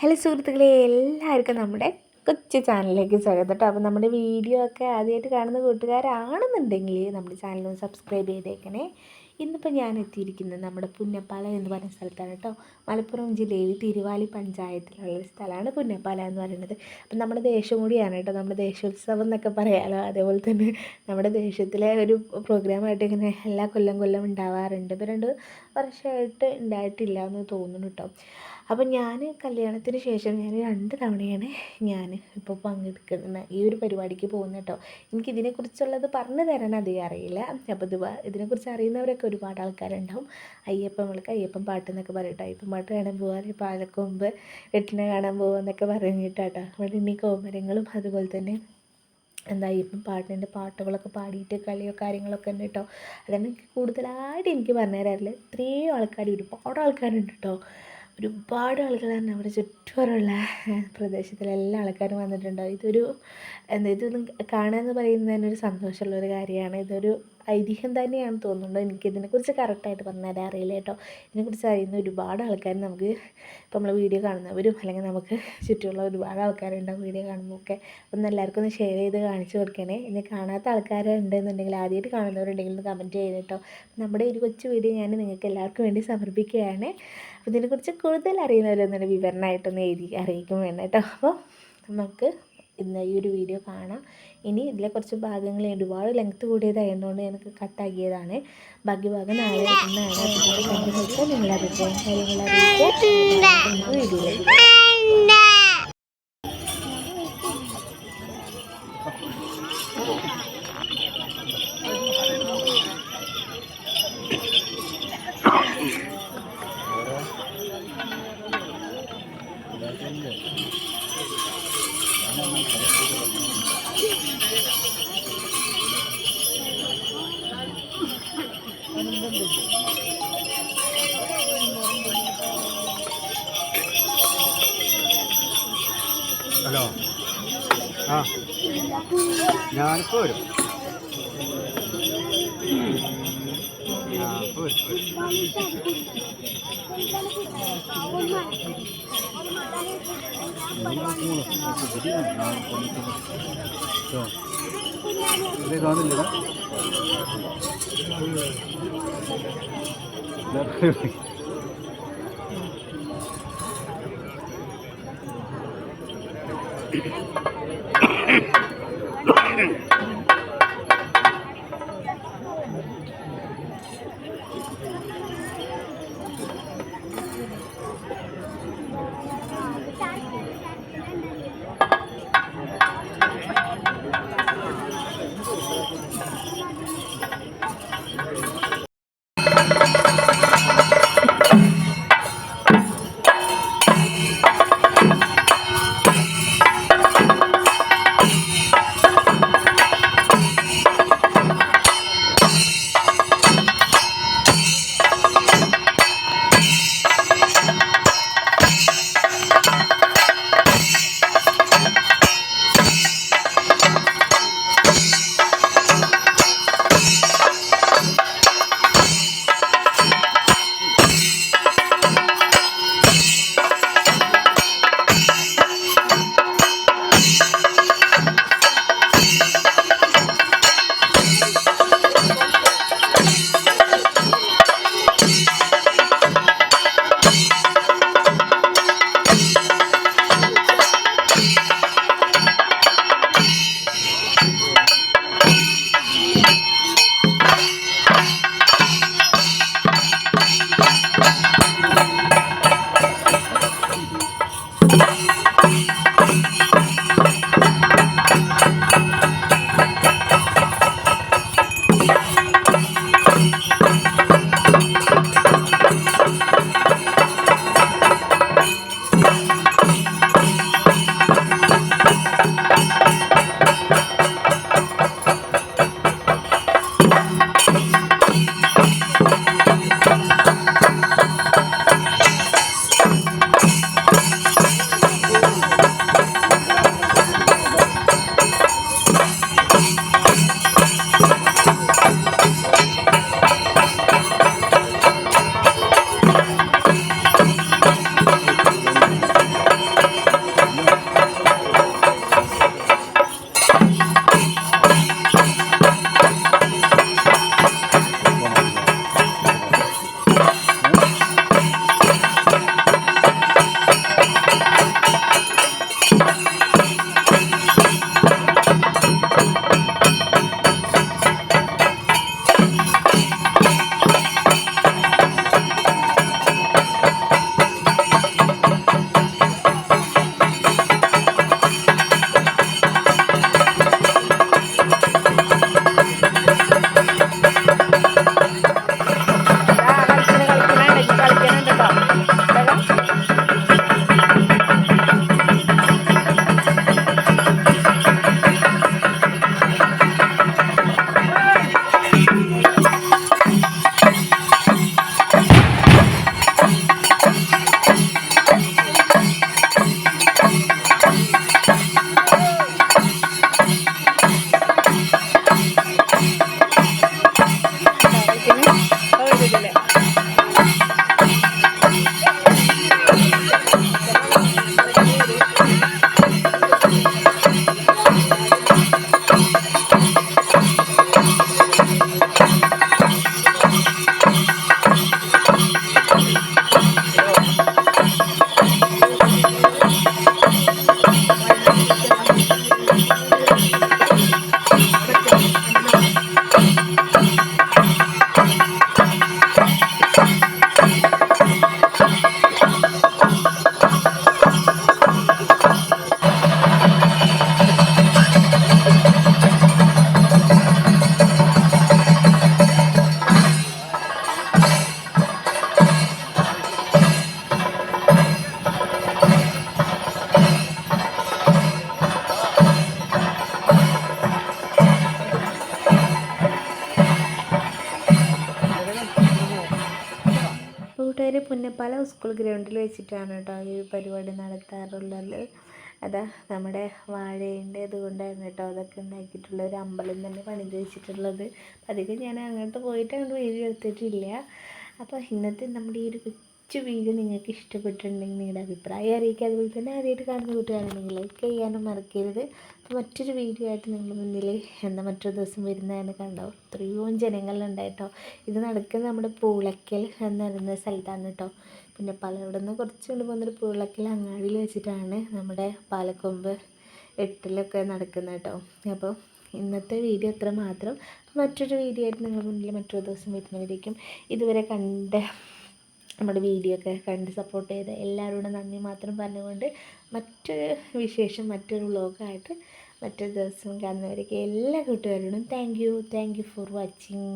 Hello സുഹൃത്തുക്കളെ, എല്ലാവർക്കും നമ്മുടെ കൊച്ചു ചാനലിലേക്ക് സ്വാഗതം കേട്ടോ. അപ്പോൾ നമ്മുടെ വീഡിയോ ഒക്കെ ആദ്യമായിട്ട് കാണുന്ന കൂട്ടുകാരാണെന്നുണ്ടെങ്കിൽ നമ്മുടെ ചാനൽ സബ്സ്ക്രൈബ് ചെയ്തേക്കണേ. ഇന്നിപ്പോൾ ഞാൻ എത്തിയിരിക്കുന്നത് നമ്മുടെ പുന്നപ്പാല എന്ന് പറയുന്ന സ്ഥലത്താണ് കേട്ടോ. മലപ്പുറം ജില്ലയിൽ തിരുവാലി പഞ്ചായത്തിലുള്ള സ്ഥലമാണ് പുന്നപ്പാല എന്ന് പറയുന്നത്. അപ്പം നമ്മുടെ ദേശം കൂടിയാണ് കേട്ടോ, നമ്മുടെ ദേശോത്സവം എന്നൊക്കെ പറയാമല്ലോ. അതേപോലെ തന്നെ നമ്മുടെ ദേശത്തിലെ ഒരു പ്രോഗ്രാമായിട്ട് ഇങ്ങനെ എല്ലാ കൊല്ലം ഉണ്ടാവാറുണ്ട്. ഇപ്പോൾ 2 വർഷമായിട്ട് ഉണ്ടായിട്ടില്ല എന്ന് തോന്നുന്നു കേട്ടോ. അപ്പം ഞാൻ കല്യാണത്തിന് ശേഷം ഞാൻ 2 തവണയാണ് ഞാൻ ഇപ്പോൾ പങ്കെടുക്കുന്ന ഈ ഒരു പരിപാടിക്ക് പോകുന്നത് കേട്ടോ. എനിക്കിതിനെക്കുറിച്ചുള്ളത് പറഞ്ഞു തരാൻ അധികം അറിയില്ല. അപ്പോൾ ഇതിനെക്കുറിച്ച് അറിയുന്നവരൊക്കെ ഒരുപാട് ആൾക്കാരുണ്ടാവും. അയ്യപ്പൻ പാട്ട് എന്നൊക്കെ പറയും. അയ്യപ്പൻ പാട്ട് കാണാൻ പോകാൻ പാലക്കൊമ്പ് വെട്ടിനെ കാണാൻ പോകുക എന്നൊക്കെ പറഞ്ഞിട്ടാട്ടോ. അവിടെ ഇനി കോമരങ്ങളും അതുപോലെ തന്നെ അയ്യപ്പൻ പാട്ടിൻ്റെ പാട്ടുകളൊക്കെ പാടിയിട്ട് കളിയോ കാര്യങ്ങളൊക്കെ ഉണ്ട് കേട്ടോ. അതാണ് കൂടുതലായിട്ട് എനിക്ക് പറഞ്ഞു തരാറില്ല. ഇത്രയും ആൾക്കാർ, ഒരുപാട് ആൾക്കാരുണ്ട് കേട്ടോ. ഒരുപാട് ആളുകളാണ് നമ്മുടെ ചുറ്റുമുള്ള പ്രദേശത്തിലെ എല്ലാ ആൾക്കാരും വന്നിട്ടുണ്ടാവും. ഇതൊന്നും കാണുക എന്ന് പറയുന്നത് തന്നെ ഒരു സന്തോഷമുള്ളൊരു കാര്യമാണ്. ഇതൊരു ഐതിഹ്യം തന്നെയാണ് തോന്നുന്നുണ്ട്. എനിക്കിതിനെക്കുറിച്ച് കറക്റ്റായിട്ട് പറഞ്ഞാൽ അറിയില്ല കേട്ടോ. ഇതിനെക്കുറിച്ച് അറിയുന്ന ഒരുപാട് ആൾക്കാർ നമുക്ക് ഇപ്പോൾ നമ്മൾ വീഡിയോ കാണുന്നവരും അല്ലെങ്കിൽ നമുക്ക് ചുറ്റുമുള്ള ഒരുപാട് ആൾക്കാരുണ്ടാവും വീഡിയോ കാണുമ്പോഴൊക്കെ. ഒന്ന് എല്ലാവർക്കും ഒന്ന് ഷെയർ ചെയ്ത് കാണിച്ചു കൊടുക്കണേ. ഇനി കാണാത്ത ആൾക്കാരുണ്ടെന്നുണ്ടെങ്കിൽ, ആദ്യമായിട്ട് കാണുന്നവരുണ്ടെങ്കിൽ ഒന്ന് കമൻറ്റ് ചെയ്ത് കേട്ടോ. നമ്മുടെ ഒരു കൊച്ചു വീഡിയോ ഞാൻ നിങ്ങൾക്ക് എല്ലാവർക്കും വേണ്ടി സമർപ്പിക്കുകയാണ്. അപ്പോൾ ഇതിനെക്കുറിച്ച് കൂടുതൽ അറിയുന്നവരൊന്നും വിവരണമായിട്ടൊന്ന് അറിയിക്കും വേണം കേട്ടോ. അപ്പോൾ നമുക്ക് ഇന്ന് ഈ ഒരു വീഡിയോ കാണാം. ഇനി ഇതിലെ കുറച്ച് ഭാഗങ്ങൾ ഒരുപാട് ലെങ്ത്ത് കൂടിയതായതുകൊണ്ട് എനിക്ക് കട്ടാക്കിയതാണ്. ബാക്കി ഭാഗം നാളെ ഇന്നാണ്. അപ്പോൾ കണ്ടു നോക്കുക, നിങ്ങളുടെ അഭിപ്രായം കാര്യങ്ങൾ അറിയിക്കുക. വീഡിയോയിലേക്ക് ഹലോ, ഞാനിപ്പോൾ വരും. കാണുന്നില്ല. പുന്നപ്പാല സ്കൂൾ ഗ്രൗണ്ടിൽ വെച്ചിട്ടാണ് കേട്ടോ ഈ പരിപാടി നടത്താറുള്ളത്. അതാ നമ്മുടെ വാഴേൻ്റെ ഇതുകൊണ്ടാണ് കേട്ടോ അതൊക്കെ ഉണ്ടാക്കിയിട്ടുള്ള ഒരു അമ്പലം തന്നെ പണിത് വെച്ചിട്ടുള്ളത്. അധികം ഞാൻ അങ്ങോട്ട് പോയിട്ട് അങ്ങോട്ട് വീഡിയോ എടുത്തിട്ടില്ല. അപ്പോൾ ഇന്നത്തെ നമ്മുടെ ഈ ഒരു കൊച്ചു വീഡിയോ നിങ്ങൾക്ക് ഇഷ്ടപ്പെട്ടിട്ടുണ്ടെങ്കിൽ നിങ്ങളുടെ അഭിപ്രായം അറിയിക്കുക. അതുപോലെ തന്നെ ആദ്യമായിട്ട് കാണുന്ന കൂട്ടുകാരാണെങ്കിൽ ലൈക്ക് ചെയ്യാനും മറക്കരുത്. അപ്പോൾ മറ്റൊരു വീഡിയോ ആയിട്ട് നിങ്ങളുടെ മുന്നിൽ മറ്റൊരു ദിവസം വരുന്നതാണ്. കണ്ടോ ഇത്രയും ജനങ്ങളുണ്ടായിട്ടോ. ഇത് നടക്കുന്നത് നമ്മുടെ പൂളയ്ക്കൽ എന്ന് പറയുന്ന സ്ഥലത്താണ് കേട്ടോ. പിന്നെ അവിടെ നിന്ന് കുറച്ച് കൊണ്ട് പോകുന്നൊരു പൂളയ്ക്കൽ അങ്ങാടിയിൽ വെച്ചിട്ടാണ് നമ്മുടെ പാലക്കൊമ്പ് എട്ടിലൊക്കെ നടക്കുന്നത് കേട്ടോ. അപ്പോൾ ഇന്നത്തെ വീഡിയോ ഇത്ര മാത്രം. മറ്റൊരു വീഡിയോ ആയിട്ട് നിങ്ങളുടെ മുന്നിൽ മറ്റൊരു ദിവസം വരുന്നവരേക്കും ഇതുവരെ നമ്മുടെ വീഡിയോ ഒക്കെ കണ്ട് സപ്പോർട്ട് ചെയ്ത എല്ലാവരോടും നന്ദി മാത്രം പറഞ്ഞുകൊണ്ട് മറ്റൊരു വിശേഷം മറ്റൊരു വ്ലോഗായിട്ട് മറ്റൊരു ദിവസം കാണുന്നവരേക്കും എല്ലാ കൂട്ടുകാരോടും താങ്ക് യു ഫോർ വാച്ചിങ്.